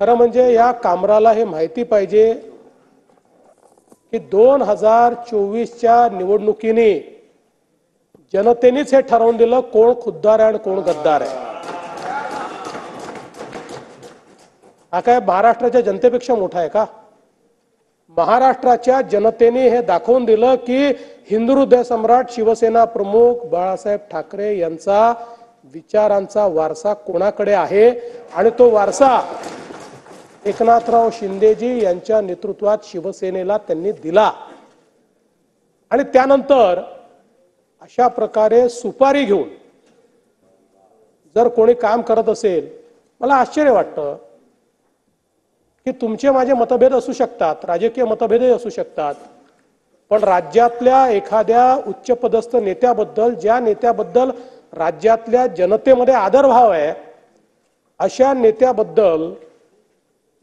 खरं म्हणजे या कामराला हे माहिती पाहिजे की 2024च्या निवडणुकीने जनतेनेच हे ठरवून दिलं कोण खुद्दार आहे आणि कोण गद्दार आहे। हा काय महाराष्ट्राच्या जनतेपेक्षा मोठा आहे का? महाराष्ट्राच्या जनतेने हे दाखवून दिलं की हिंदू हृदय सम्राट शिवसेना प्रमुख बाळासाहेब ठाकरे यांचा विचारांचा वारसा कोणाकडे आहे आणि तो वारसा एकनाथराव शिंदेजी यांच्या नेतृत्वात शिवसेनेला त्यांनी दिला। आणि त्यानंतर अशा प्रकारे सुपारी घेऊन जर कोणी काम करत असेल, मला आश्चर्य वाटतं की तुमचे माझे मतभेद असू शकतात, राजकीय मतभेदही असू शकतात, पण राज्यातल्या एखाद्या उच्चपदस्थ नेत्याबद्दल, ज्या नेत्याबद्दल राज्यातल्या जनतेमध्ये आदरभाव आहे, अशा नेत्याबद्दल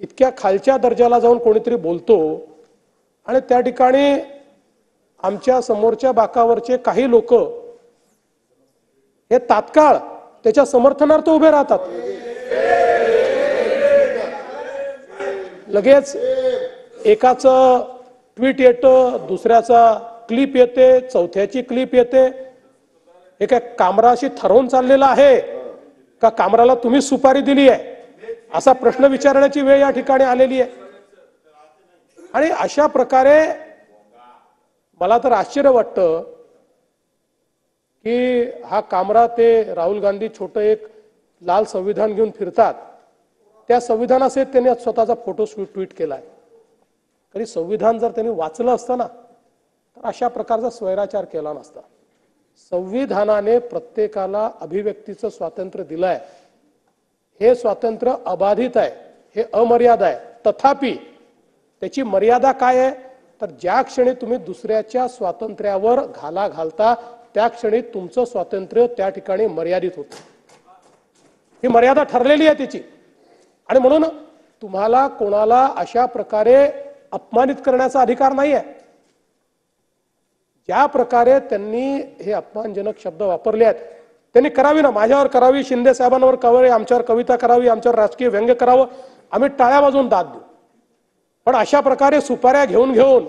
इतक्या खालच्या दर्जाला जाऊन कोणीतरी बोलतो आणि त्या ठिकाणी आमच्या समोरच्या बाकावरचे काही लोक हे तात्काळ त्याच्या समर्थनार्थ उभे राहतात। लगेच एकाचं ट्वीट येतं, दुसऱ्याचा क्लिप येते, चौथ्याची क्लिप येते। हे काय कामराशी ठरवून चाललेलं आहे का कामराला तुम्ही सुपारी दिली आहे असा प्रश्न विचारण्याची वेळ या ठिकाणी आलेली आहे। आणि अशा प्रकारे मला तर आश्चर्य वाटतं की हा कामरा ते राहुल गांधी छोटं एक लाल संविधान घेऊन फिरतात, त्या संविधानासहित त्यांनी स्वतःचा फोटो ट्विट केलाय। तरी संविधान जर त्यांनी वाचलं असतं ना तर अशा प्रकारचा स्वैराचार केला नसता। संविधानाने प्रत्येकाला अभिव्यक्तीचं स्वातंत्र्य दिलंय, हे स्वातंत्र्य अबाधित आहे, हे अमर्याद आहे। तथापि त्याची मर्यादा काय आहे तर ज्या क्षणी तुम्ही दुसऱ्याच्या स्वातंत्र्यावर घाला घालता त्या क्षणी तुमचं स्वातंत्र्य त्या ठिकाणी मर्यादित होतं। ही मर्यादा ठरलेली आहे त्याची। आणि म्हणून तुम्हाला कोणाला अशा प्रकारे अपमानित करण्याचा अधिकार नाही आहे। ज्या प्रकारे त्यांनी हे अपमानजनक शब्द वापरले आहेत त्यांनी करावी ना, माझ्यावर करावी, शिंदे साहेबांवर करावी, आमच्यावर कविता करावी, आमच्यावर राजकीय व्यंग्य करावं, आम्ही टाळ्या वाजवून दाद देऊ। पण अशा प्रकारे सुपाऱ्या घेऊन घेऊन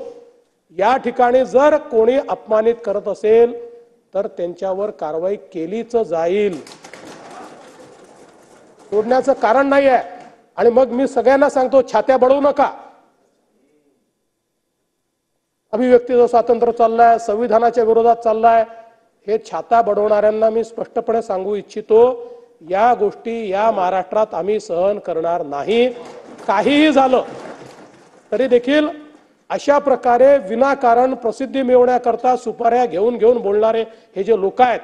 या ठिकाणी जर कोणी अपमानित करत असेल तर त्यांच्यावर कारवाई केलीच जाईल, सोडण्याचं कारण नाही आहे। आणि मग मी सगळ्यांना सांगतो, छात्या बळवू नका। अभिव्यक्तीचं स्वातंत्र्य चाललंय, संविधानाच्या विरोधात चाललाय, हे छाता बडवणाऱ्यांना मी स्पष्टपणे सांगू इच्छितो, या गोष्टी या महाराष्ट्रात आम्ही सहन करणार नाही। काहीही झालं तरी देखील अशा प्रकारे विनाकारण प्रसिद्धी मिळवण्याकरता सुपाऱ्या घेऊन घेऊन बोलणारे हे जे लोक आहेत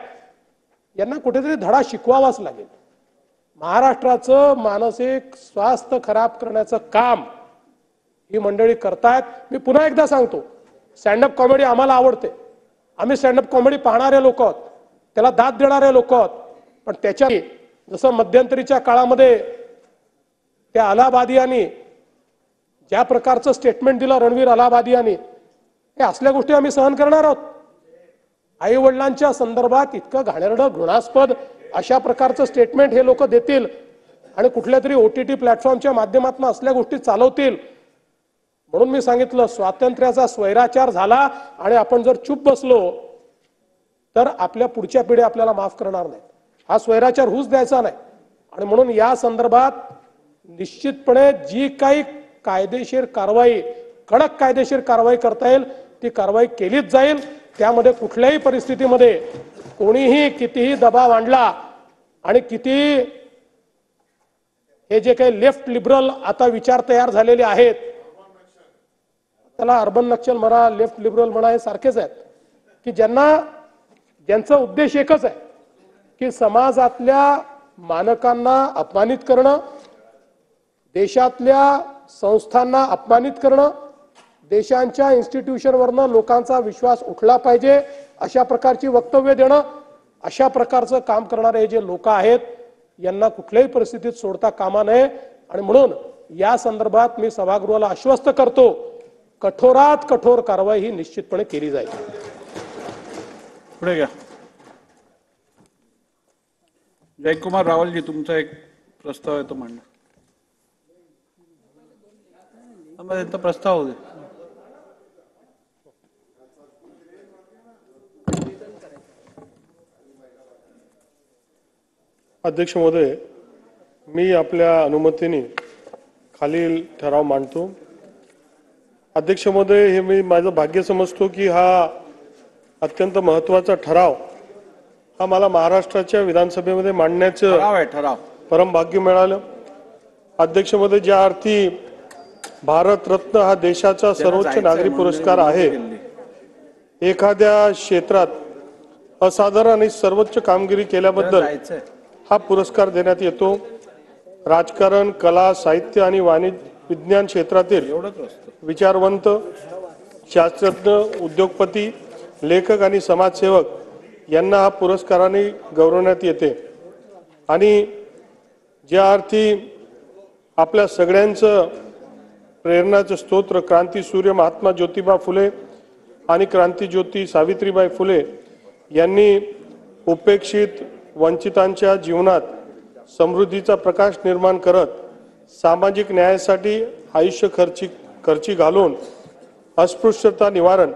यांना कुठेतरी धडा शिकवावाच लागेल। महाराष्ट्राचं मानसिक स्वास्थ्य खराब करण्याचं काम ही मंडळी करतायत। मी पुन्हा एकदा सांगतो, स्टँडअप कॉमेडी आम्हाला आवडते, आम्ही स्टँडअप कॉमेडी पाहणारे लोक आहोत, त्याला दाद देणारे लोक आहोत। पण त्याच्या जसं मध्यंतरीच्या काळामध्ये त्या अलाहाबादियांनी ज्या प्रकारचं स्टेटमेंट दिलं रणवीर अलाहाबादियांनी, हे असल्या गोष्टी आम्ही सहन करणार आहोत। आई वडिलांच्या संदर्भात इतकं घाणेरडं घृणास्पद अशा प्रकारचं स्टेटमेंट हे लोक देतील आणि कुठल्या तरी OTT प्लॅटफॉर्मच्या माध्यमातून असल्या गोष्टी चालवतील। म्हणून मी सांगितलं, स्वातंत्र्याचा स्वैराचार झाला आणि आपण जर चूप बसलो तर आपल्या पुढच्या पिढ्या आपल्याला माफ करणार नाहीत। हा स्वैराचार होऊच द्यायचा नाही। आणि म्हणून या संदर्भात निश्चितपणे जी काही कायदेशीर कारवाई, कडक कायदेशीर कारवाई करता येईल ती कारवाई केलीच जाईल। त्यामध्ये कुठल्याही परिस्थितीमध्ये कोणीही कितीही दबाव आणला आणि किती हे जे काही लेफ्ट लिबरल आता विचार तयार झालेले आहेत, त्याला अर्बन नक्षल म्हणा, लेफ्ट लिबरल म्हणा, हे सारखेच आहेत की ज्यांचा उद्देश एकच आहे की समाजातल्या मानकांना अपमानित करणं, देशातल्या संस्थांना अपमानित करणं, देशांच्या इन्स्टिट्यूशनवरनं लोकांचा विश्वास उठला पाहिजे अशा प्रकारची वक्तव्य देणं, अशा प्रकारचं काम करणारे हे जे लोक आहेत यांना कुठल्याही परिस्थितीत सोडता कामा नये। आणि म्हणून या संदर्भात मी सभागृहाला आश्वस्त करतो, कठोरात कठोर कारवाई ही निश्चितपणे केली जाईल। पुढे घ्या। जयकुमार रावलजी, तुमचा एक प्रस्ताव आहे तो मांडा। त्यांचा प्रस्ताव होते. अध्यक्ष महोदय, मी आपल्या अनुमतीने खालील ठराव मांडतो. अध्यक्ष महोदय, हे मी माझं भाग्य समजतो की हा अत्यंत महत्त्वाचा ठराव हा मला महाराष्ट्राच्या विधानसभेमध्ये मांडण्याचं ठराव आहे, ठराव. परम भाग्य मिळालं. अध्यक्ष महोदय, ज्या अर्थी भारत रत्न हा देशाचा सर्वोच्च नागरी पुरस्कार आहे, एखाद्या क्षेत्रात असाधारण आणि सर्वोच्च कामगिरी केल्याबद्दल हा पुरस्कार देण्यात येतो. राजकारण, कला, साहित्य आणि वाणिज्य विज्ञान क्षेत्रातील विचारवंत, शास्त्रज्ञ, उद्योगपती, लेखक आणि समाजसेवक यांना हा पुरस्काराने गौरवण्यात येते. आणि ज्या अर्थी आपल्या सगळ्यांचं प्रेरणाचं स्तोत्र क्रांतीसूर्य महात्मा ज्योतिबा फुले आणि क्रांतीज्योती सावित्रीबाई फुले यांनी उपेक्षित वंचितांच्या जीवनात समृद्धीचा प्रकाश निर्माण करत सामाजिक न्यायासाठी आयुष्य खर्ची घालून अस्पृश्यता निवारण